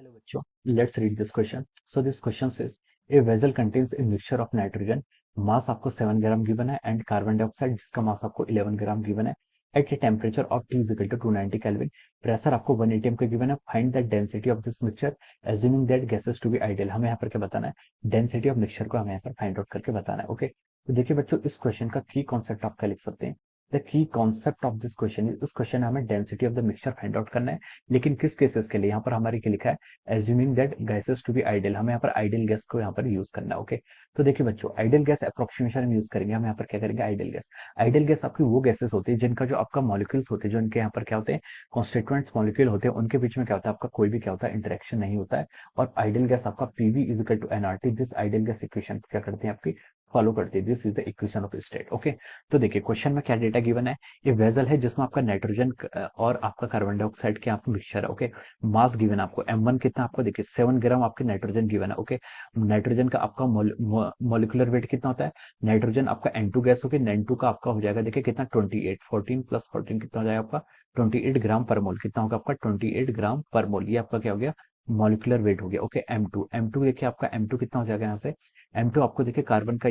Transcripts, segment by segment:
Hello, bachcho. Let's read this question. So this question says a vessel contains a mixture of nitrogen. Mass आपको 7 ग्राम given है and carbon dioxide जिसका mass आपको 11 ग्राम given है at a temperature of T is equal to 290 kelvin. Pressure आपको 1 atm का given है. Find the density of this mixture assuming that gases to be ideal. हमें यहाँ पर क्या बताना है? डेंसिटी ऑफ मिक्सचर को हमें यहाँ पर फाइंड आउट करके बताना है. ओके, तो देखिए बच्चों, इस क्वेश्चन का की कॉन्सेप्ट आप क्या लिख सकते हैं? The key concept of this question is, इस क्वेश्चन में हमें density of the mixture find out करना है. लेकिन किस केसेस के लिए? यहाँ पर हमारे क्या लिखा है? Assuming that gases to be ideal. हमें यहाँ पर आइडियल गैस को यहाँ पर यूज करना है. ओके, तो देखिए बच्चों, आइडियल गैस अप्रोक्सीमेशन हम यूज करेंगे. हम यहाँ पर क्या करेंगे? Ideal gas. आइडियल गैस आपकी वो गैसेस होती है जिनका जो आपका मॉलिक्यूल्स होते हैं, जो इनके यहाँ पर क्या होते हैं, कॉन्स्टिट्यूएंट्स मॉलिक्यूल होते हैं, उनके बीच में क्या होता है? आपका कोई भी क्या होता है? इंटरेक्शन नहीं होता है. और आइडियल गैस आपका PV is equal to NRT. This ideal gas equation क्या करते हैं? आपकी फॉलो करती है. This is the equation of state. Okay, तो देखिए क्वेश्चन में क्या डेटा गिवन है? ये वेजल है जिसमें आपका नाइट्रोजन और आपका कार्बन डाइऑक्साइड के आपका मिक्सचर है. ओके, मास गिवन आपको M1 कितना आपको देखिए 7 ग्राम आपके नाइट्रोजन गिवन है. ओके, नाइट्रोजन का आपका मॉलिक्यूलर वेट कितना होता है? नाइट्रोजन आपका N2 गैस होगी. N2 का आपका हो जाएगा देखिए कितना 28. 14 प्लस 14 कितना हो जाएगा आपका 28 ग्राम पर मोल. कितना होगा आपका 28 ग्राम पर मोल. ये आपका क्या हो गया? मॉलिक्यूलर वेट हो गया. ओके, M2 देखिए आपका M2 कितना हो जाएगा यहाँ से? M2 आपको देखिए कार्बन का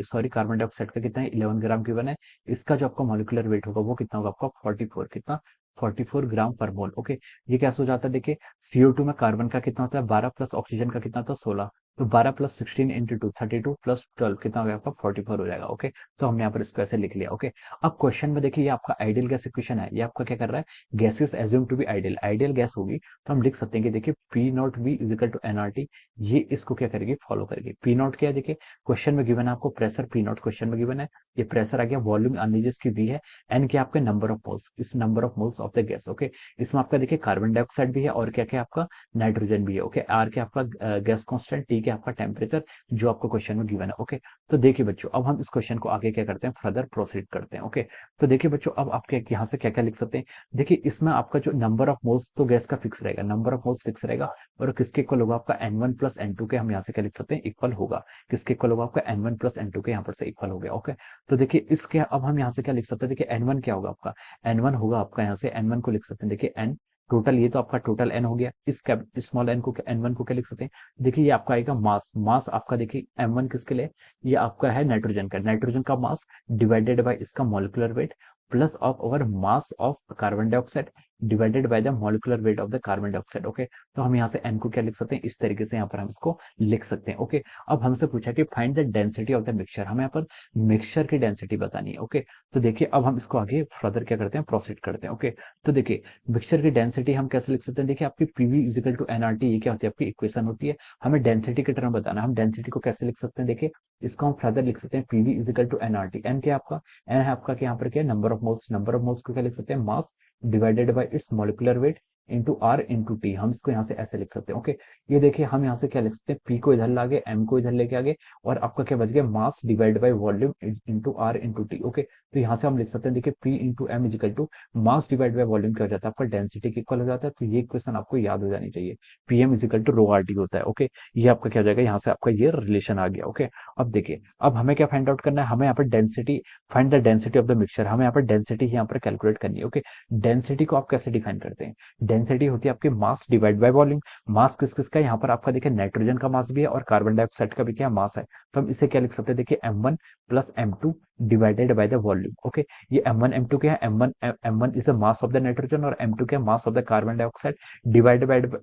सॉरी कार्बन डाइऑक्साइड का कितना है? 11 ग्राम गिवन है. इसका जो आपका मॉलिक्यूलर वेट होगा वो कितना होगा आपका 44. कितना? 44 ग्राम पर मोल. ओके, ये कैसे हो जाता है? देखिए CO2 में कार्बन का कितना होता है? 12 प्लस ऑक्सीजन का कितना होता है? 16. तो 12 प्लस 16 इंटू 2 32 प्लस 12 कितना हो गया आपका? 44 हो जाएगा. ओके, तो हमने यहाँ पर इसको ऐसे लिख लिया. ओके, अब क्वेश्चन में देखिए ये आपका आइडियल गैस इक्वेशन है. ये आपका क्या कर रहा है? Gases assume to be ideal. Ideal gas होगी तो हम लिख सकते हैं कि देखिए P not V is equal to NRT. ये इसको क्या करेगी? फॉलो करेगी. पी नॉट क्या है? देखिए क्वेश्चन में गिवन है आपको प्रेशर पी नॉट. क्वेश्चन में गिवन है ये प्रेशर आ गया. वॉल्यूम अनलिजिस की वी है. एन क्या आपके नंबर ऑफ मोल्स, इस number of moles of the gas. Okay, इसमें आपका देखिए कार्बन डाइऑक्साइड भी है और क्या क्या आपका नाइट्रोजन भी है. ओके, आर क्या आपका गैस कांस्टेंट, टी क्या आपका टेम्परेचर जो आपको क्वेश्चन में गिवन है. ओके, तो देखिए बच्चों, अब हम इस क्वेश्चन को आगे क्या करते हैं? फर्दर प्रोसीड करते हैं. ओके, तो देखिए बच्चों, अब आप क्या यहाँ से क्या क्या लिख सकते हैं? देखिए इसमें आपका जो नंबर ऑफ मोल्स तो गैस का फिक्स रहेगा. नंबर ऑफ मोल्स फिक्स रहेगा और किसके इक्वल होगा? आपका N1 प्लस N2 के हम यहाँ से क्या लिख सकते हैं? इक्वल होगा. किसके इक्वल होगा? आपका N1 प्लस N2 के यहाँ पर से इक्वल हो गया. ओके, तो देखिए इसके अब हम यहाँ से क्या लिख सकते हैं? देखिए N1 क्या होगा आपका? N1 होगा आपका यहाँ से N1 को लिख सकते हैं. देखिए N टोटल, ये तो आपका टोटल N हो गया. इस कैप स्मॉल n को N1 को क्या लिख सकते हैं? देखिए ये आपका आएगा मास. मास आपका देखिए M1 किसके लिए? ये आपका है नाइट्रोजन का. नाइट्रोजन का मास डिवाइडेड बाय इसका molecular weight plus of over mass of carbon dioxide divided by the molecular weight of the carbon dioxide. Okay, तो हम यहाँ से n को क्या लिख सकते हैं? इस तरीके से यहाँ पर हम इसको लिख सकते हैं. ओके, अब हमसे पूछा कि find the density of the mixture. हमें यहाँ पर मिक्सचर की डेंसिटी बतानी है. ओके, तो देखिए अब हम इसको आगे फर्दर क्या करते हैं? प्रोसीड करते हैं. ओके, तो देखिए मिक्सचर की डेंसिटी हम कैसे लिख सकते हैं? देखिए आपकी PV is equal to NRT. ये क्या होती है? आपकी इक्वेशन होती है. हमें डेंसिटी के टर्म बताना है. हम डेंसिटी को कैसे लिख सकते हैं? देखिए इसको हम फर्दर लिख सकते हैं PV is equal to NRT. N क्या आपका? एन है आपका क्या यहाँ पर क्या? Number of moles. Number of moles को क्या लिख सकते हैं? Mass divided by its molecular weight into R into T. हम इसको यहाँ से ऐसे लिख सकते हैं. ओके, ये देखिए हम यहाँ से क्या लिख सकते हैं? पी को इधर लागे, एम को इधर लेके आगे और आपका क्या बच गया? Mass divide by volume into R into T. Okay, तो यहाँ से हम लिख सकते हैं देखिए P into M is equal to mass divide by volume क्या हो जाता है? आपका डेंसिटी के इक्वल हो जाता है. तो ये क्वेश्चन आपको याद हो जानी चाहिए. PM is equal to rho R T होता है. ओके, ये आपका क्या हो जाएगा? यहाँ से आपका ये रिलेशन आ गया. ओके, अब देखिए अब हमें क्या फाइंड आउट करना है? हमें यहाँ पर density, find the density of the mixture. हमें यहाँ पर डेंसिटी यहाँ पर कैलकुलेट करनी है. ओके, डेंसिटी को आप कैसे डिफाइन करते हैं? डेंसिटी होती है आपकी मास डिवाइड बाय वॉल्यूम. मास किस किसका है? यहाँ पर आपका देखिए नाइट्रोजन का मास भी है और कार्बन डाइऑक्साइड का भी क्या मास है. तो हम इसे क्या लिख सकते हैं? देखिए M1 plus M2 divided by the volume. Okay, ये M1 M2 क्या है? M1 is the mass of the nitrogen और M2 क्या है? Mass of the carbon dioxide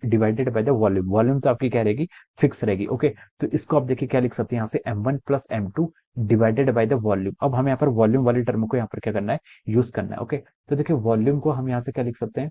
divided by the volume. Volume तो आपकी क्या रहेगी? फिक्स रहेगी. ओके, तो इसको आप देखिए क्या लिख सकते हैं? यहाँ से M1 plus M2 divided by the volume. अब हमें यहाँ पर वॉल्यूम वाली टर्म को यहाँ पर क्या करना है? यूज करना है. ओके, तो देखिए वॉल्यूम को हम यहाँ से क्या लिख सकते हैं?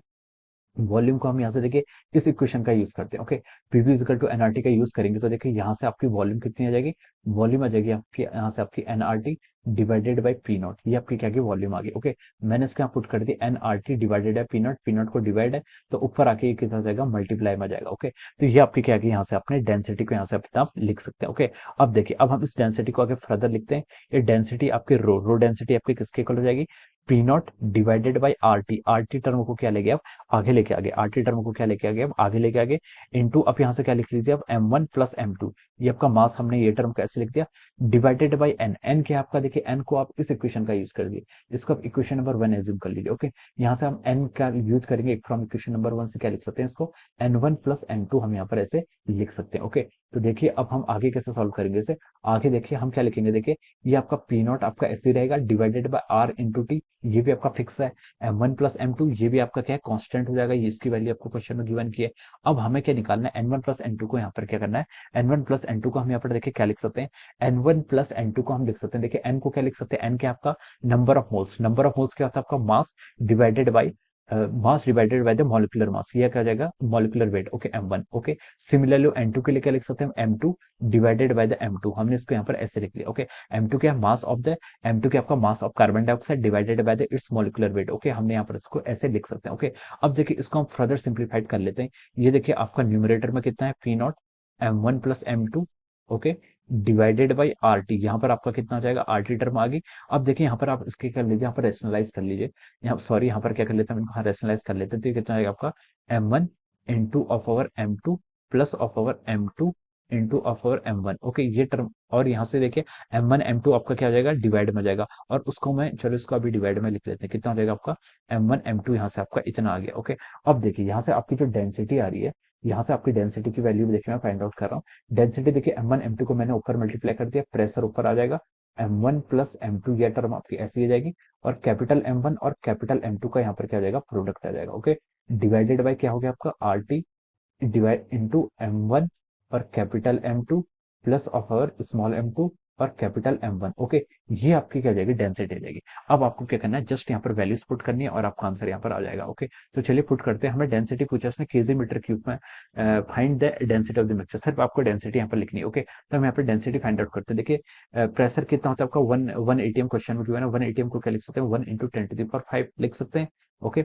वॉल्यूम को हम यहाँ से देखिए इस इक्वेशन का यूज करते हैं. Okay, PV is equal to NRT का यूज करेंगे तो देखिए यहाँ से आपकी वॉल्यूम कितनी आ जाएगी? वॉल्यूम आ जाएगी आपकी यहाँ से आपकी NRT divided by P not. ये आपकी क्या की वॉल्यूम आ गई. ओके, मैंने इसके यहाँ पुट कर दी NRT divided by P naught को डिवाइड है तो ऊपर आके ये कितना जाएगा? मल्टीप्लाई में जाएगा. ओके, तो ये आपकी क्या की यहाँ से अपने डेंसिटी को यहाँ से अपने आप लिख सकते हैं. ओके, अब देखिए अब हम इस डेंसिटी को आगे फर्दर लिखते हैं. ये डेंसिटी आपकी रो डेंसिटी आपकी किसके इक्वल हो जाएगी? P not divided by R T. R T term को क्या लेंगे? आप आगे लेके आगे. आर टी टर्म को क्या लेके आगे? अब आगे लेके आगे इंटू अब यहाँ से क्या लिख लीजिए? अब M1 प्लस M2. ये आपका मास हमने ये टर्म ऐसे लिख दिया, डिवाइडेड बाई एन, एन क्या आपका देखिए एन को आप इस इक्वेशन का यूज कर दिए, इसको आप इक्वेशन नंबर 1 एज्यूम कर लीजिए। ओके, यहाँ से हम एन का यूज करेंगे फ्रॉम इक्वेशन नंबर 1 से क्या लिख सकते हैं इसको, N1 प्लस N2 हम यहाँ पर ऐसे लिख सकते हैं। ओके, तो देखिए अब हम आगे कैसे सॉल्व करेंगे इसे, आगे देखिए हम क्या लिखेंगे, देखिए ये आपका पी नॉट आपका ऐसे रहेगा divided by R into T, ये भी आपका फिक्स है। M1 प्लस M2 ये भी आपका क्या है कांस्टेंट हो जाएगा, ये इसकी वैल्यू आपको क्वेश्चन में गिवन की है। अब हमें क्या निकालना है, N1 प्लस N2 को यहाँ पर क्या करना है, N1 प्लस N2 को हम यहाँ पर देखिए क्या लिख सकते हैं, N1 प्लस N2 को हम लिख सकते हैं, देखिए N को क्या लिख सकते हैं, N क्या आपका number of moles, number of moles क्या होता है आपका mass divided by mass divided by the molecular mass, ये क्या हो जाएगा molecular weight. Okay M1। Okay, similarly M2 के लिए क्या लिख सकते हैं, M2 divided by the M2, हमने इसको यहाँ पर ऐसे लिख लिया। ओके, M2 क्या मास ऑफ द, M2 क्या आपका mass of carbon dioxide divided by the it's molecular wait. Okay, हमने यहाँ पर इसको ऐसे लिख सकते हैं। ओके, अब देखिए इसको हम फर्दर सिंप्लीफाइड कर लेते हैं, ये देखिए आपका न्यूमरेटर में कितना है P not M1 plus M2, okay, divided by R T, यहाँ पर आपका कितना आ जाएगा आर टी टर्म आ गई। अब देखिए यहाँ पर आप इसके कर लीजिए, यहाँ पर रेशनलाइज कर लीजिए, यहाँ सॉरी यहाँ पर क्या कर लेते हैं, इनको रेशनलाइज कर लेते हैं, तो ये कितना आएगा आपका M1 into of over M2 plus of over M2 into of over M1। Okay, ये टर्म, और यहाँ से देखिए M1 M2 आपका क्या हो जाएगा डिवाइड में जाएगा, और उसको मैं चलो इसको अभी डिवाइड में लिख लेते हैं, कितना हो जाएगा आपका M1 M2, यहाँ से आपका इतना आ गया। ओके, अब देखिए यहाँ से आपकी जो डेंसिटी आ रही है, यहाँ से आपकी डेंसिटी की वैल्यू देखिए मैं फाइंड आउट कर रहा हूँ। डेंसिटी देखिए M1 M2 को मैंने ऊपर मल्टीप्लाई कर दिया, प्रेशर ऊपर आ जाएगा, M1 प्लस M2 ये टर्म आपकी ऐसी आ जाएगी, और कैपिटल M1 और कैपिटल M2 का यहाँ पर क्या हो जाएगा प्रोडक्ट आ जाएगा। ओके, डिवाइडेड बाय क्या हो गया आपका R T divide into M1 और कैपिटल M2 प्लस ऑफ और स्मॉल M2 और कैपिटल M1। ओके, ये आपकी क्या हो जाएगी डेंसिटी आ जाएगी। अब आपको क्या करना है, जस्ट यहाँ पर वैल्यूज पुट करनी है और आपका आंसर यहाँ पर आ जाएगा। ओके, तो चलिए पुट करते हैं, हमें डेंसिटी पूछा उसने केजी मीटर क्यूब में, find the density of the mixture, सिर्फ आपको डेंसिटी यहाँ पर लिखनी है। ओके, तो हम यहाँ पर डेंसिटी फाइंड आउट करते हैं, देखिए प्रेशर कितना होता है आपका 1 एटीएम, क्वेश्चन में गिवन है 1 एटीएम को क्या लिख सकते हैं 1 इंटू 10⁵ लिख सकते हैं। Okay,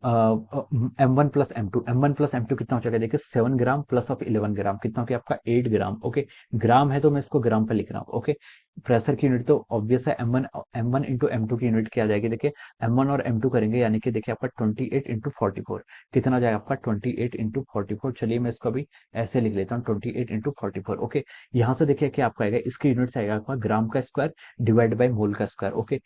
M1 plus M2, M1 plus M2 कितना हो जाएगा, देखिए 7 ग्राम प्लस ऑफ 11 ग्राम, कितना हो गया आपका 8 ग्राम। ओके, ग्राम है तो मैं इसको ग्राम पे लिख रहा हूँ। ओके, प्रेशर की यूनिट तो ऑब्वियस है, M1 इंटू M2 की यूनिट क्या आ जाएगी, देखिए M1 और M2 करेंगे यानी कि देखिए आपका 28 इंटू 44, कितना आ जाएगा आपका 28 इंटू 44। चलिए मैं इसको अभी ऐसे लिख लेता हूँ 28 इंटू 44। ओके, यहाँ से देखिए क्या आपका आएगा, इसकी यूनिट से आएगा आपका ग्राम का स्क्वायर डिवाइड बाई मोल का स्क्वायर। ओके,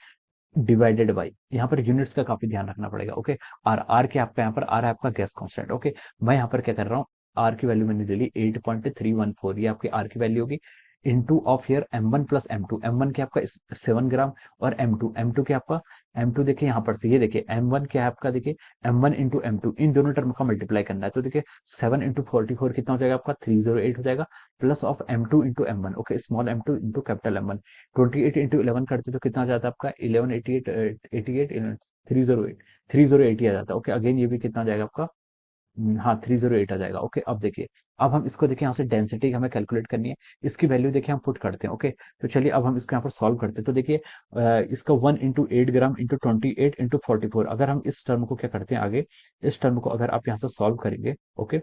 डिवाइडेड बाई, यहाँ पर यूनिट्स का काफी ध्यान रखना पड़ेगा। ओके, आर आर क्या आपका यहाँ पर आर है आपका गैस कांस्टेंट। ओके, मैं यहाँ पर क्या कर रहा हूँ, आर की वैल्यू मैंने ले ली 8.314, ये आपकी आर की वैल्यू होगी, into of here M1 plus M2, M1 क्या आपका 7 ग्राम, और M2 क्या आपका M2 देखिए यहाँ पर से, ये देखिए M1 क्या है आपका, देखिए M1 इंटू M2 इन दोनों टर्म का मल्टीप्लाई करना है, तो देखिए 7 इंटू 44 कितना हो जाएगा आपका 308 हो जाएगा, plus of M2 into M1। Okay, small M2 into capital M1, 28 into 11 करते तो कितना आ जाता है आपका 1188, 88 308, 3080 आ जाता है। ओके, अगेन ये भी कितना आ जाएगा आपका, हाँ 308 आ जाएगा। ओके, अब देखिए, अब हम इसको देखिए यहाँ से डेंसिटी हमें कैलकुलेट करनी है, इसकी वैल्यू देखिए हम पुट करते हैं। ओके, तो चलिए अब हम इसको यहाँ पर सॉल्व करते हैं, तो देखिए इसका 1 इंटू 8 ग्राम इंटू 28 इंटू 44, अगर हम इस टर्म को क्या करते हैं आगे, इस टर्म को अगर आप यहाँ से सॉल्व करेंगे, ओके,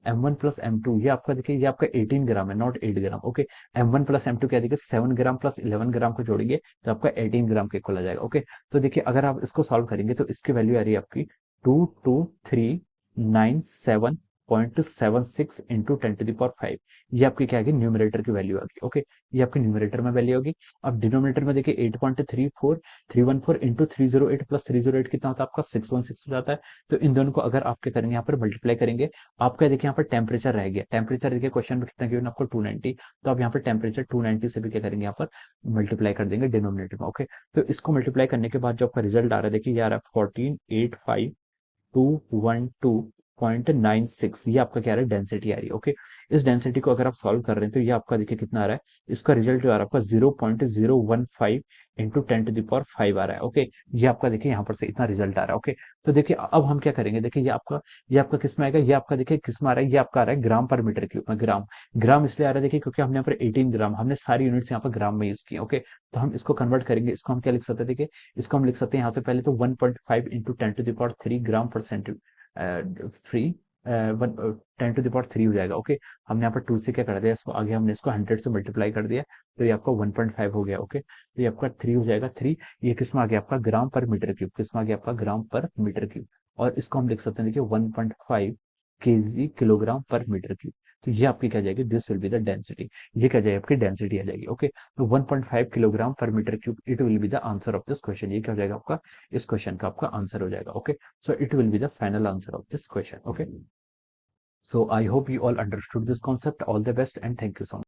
M1 प्लस M2 ये आपका देखिए ये आपका 18 ग्राम है not 8 gram. Okay, M1 plus M2 क्या देखिए 7 ग्राम प्लस 11 ग्राम को जोड़ेंगे तो आपका 18 ग्राम के इक्वल आ जाएगा। ओके, तो देखिए अगर आप इसको सॉल्व करेंगे तो इसकी वैल्यू आ रही है आपकी 223976 इंटू 10⁵, ये आपकी क्या आएगी न्यूमरेटर की वैल्यू आ गई। ओके, ये आपकी न्यूमरेटर में वैल्यू होगी। अब डिनोमिनेटर में देखिए 8.34314 इंटू 308 प्लस 308 कितना होता है आपका 616 हो जाता है। तो इन दोनों को अगर आपके करेंगे यहाँ पर मल्टीप्लाई करेंगे, आपका देखिए यहाँ पर टेम्परेचर रह गया, टेम्परेचर देखिए क्वेश्चन में कितना गिवन आपको 290, तो आप यहाँ पर टेम्परेचर 290 से भी क्या करेंगे यहाँ पर मल्टीप्लाई कर देंगे डिनोमिनेटर में। ओके, तो इसको मल्टीप्लाई करने के बाद जो आपका रिजल्ट आ रहा है देखिए ये आ रहा है 1485,212.96, ये आपका क्या आ रहा है डेंसिटी आ रही है। ओके, इस डेंसिटी को अगर आप सॉल्व कर रहे हैं तो ये आपका देखिए कितना आ रहा है, इसका रिजल्ट जो आ रहा है आपका 0.015 इंटू 10⁵ आ रहा है। ओके, ये आपका देखिए यहाँ पर से इतना रिजल्ट आ रहा है। ओके, तो देखिए अब हम क्या करेंगे, देखिए ये आपका किस में आएगा, ये आपका देखिए किस में आ रहा है, ये आपका आ रहा है ग्राम पर मीटर क्यूब में, ग्राम ग्राम इसलिए आ रहा है देखिए क्योंकि हमने यहाँ पर 18 ग्राम, हमने सारी यूनिट्स यहाँ पर ग्राम में यूज की। ओके, तो हम इसको कन्वर्ट करेंगे, इसको हम क्या लिख सकते हैं, देखिए इसको हम लिख सकते हैं यहाँ से पहले तो 1.5 इंटू 10⁵ ग्राम पर फ्री 10⁻³ हो जाएगा। ओके, हमने यहाँ पर 2 से क्या कर दिया, इसको आगे हमने इसको 100 से मल्टीप्लाई कर दिया, तो ये आपका 1.5 हो गया। ओके, तो ये आपका 3 हो जाएगा, 3 ये किस में आ गया आपका ग्राम पर मीटर क्यूब, किस में आ गया आपका ग्राम पर मीटर क्यूब, और इसको हम लिख सकते हैं देखिए 1.5 KG kilogram per metre cube. तो ये आपकी क्या जाएगी, this will be the density, ये क्या जाएगी आपकी डेंसिटी आ जाएगी। ओके, तो 1.5 kilogram per metre cube, it will be the answer of this question, ये क्या हो जाएगा आपका, इस क्वेश्चन का आपका आंसर हो जाएगा। Okay, so it will be the final answer of this question. Okay, so I hope you all understood this concept. All the best and thank you so much.